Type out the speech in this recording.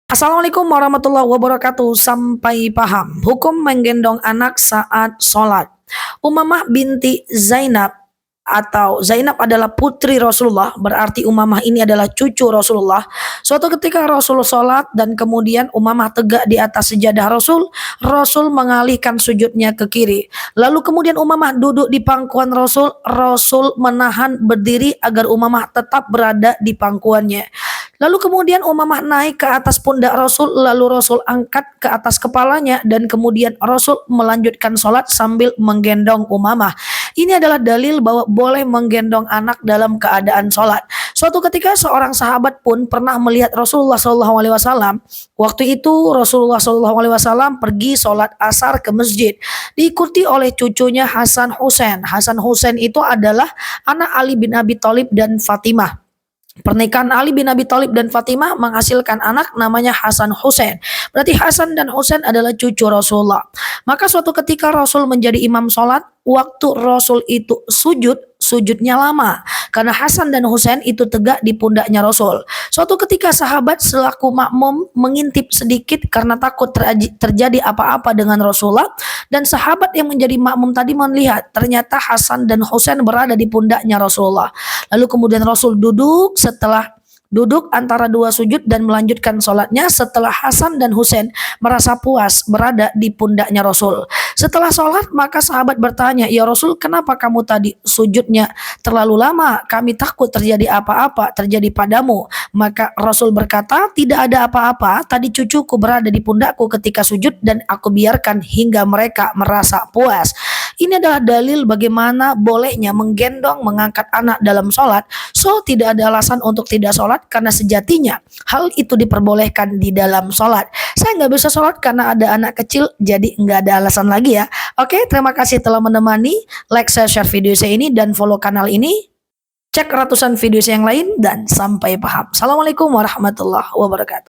Assalamualaikum warahmatullahi wabarakatuh. Sampai paham. Hukum menggendong anak saat sholat. Umamah binti Zainab atau Zainab adalah putri Rasulullah, berarti Umamah ini adalah cucu Rasulullah. Suatu ketika Rasul sholat dan kemudian Umamah tegak di atas sejadah Rasul. Rasul mengalihkan sujudnya ke kiri. Lalu kemudian Umamah duduk di pangkuan Rasul. Rasul menahan berdiri agar Umamah tetap berada di pangkuannya. Lalu kemudian Umamah naik ke atas pundak Rasul, lalu Rasul angkat ke atas kepalanya dan kemudian Rasul melanjutkan sholat sambil menggendong Umamah. Ini adalah dalil bahwa boleh menggendong anak dalam keadaan sholat. Suatu ketika seorang sahabat pun pernah melihat Rasulullah SAW. Waktu itu Rasulullah SAW pergi sholat asar ke masjid, diikuti oleh cucunya Hasan Husain. Hasan Husain itu adalah anak Ali bin Abi Thalib dan Fatimah. Pernikahan Ali bin Abi Thalib dan Fatimah menghasilkan anak namanya Hasan Husain. Berarti Hasan dan Husain adalah cucu Rasulullah. Maka suatu ketika Rasul menjadi imam sholat, waktu Rasul itu sujudnya lama. Karena Hasan dan Husain itu tegak di pundaknya Rasul. Suatu ketika sahabat selaku makmum mengintip sedikit karena takut terjadi apa-apa dengan Rasulullah. Dan sahabat yang menjadi makmum tadi melihat ternyata Hasan dan Husain berada di pundaknya Rasulullah. Lalu kemudian Rasul duduk antara dua sujud dan melanjutkan sholatnya setelah Hasan dan Husain merasa puas berada di pundaknya Rasul. Setelah sholat maka sahabat bertanya, "Ya Rasul, kenapa kamu tadi sujudnya terlalu lama? Kami takut terjadi apa-apa terjadi padamu." Maka Rasul berkata, "Tidak ada apa-apa, tadi cucuku berada di pundakku ketika sujud dan aku biarkan hingga mereka merasa puas." Ini adalah dalil bagaimana bolehnya menggendong, mengangkat anak dalam sholat. So, tidak ada alasan untuk tidak sholat karena sejatinya hal itu diperbolehkan di dalam sholat. Saya nggak bisa sholat karena ada anak kecil, jadi nggak ada alasan lagi ya. Oke, terima kasih telah menemani. Like, share video saya ini dan follow kanal ini. Cek ratusan video saya yang lain dan sampai paham. Assalamualaikum warahmatullahi wabarakatuh.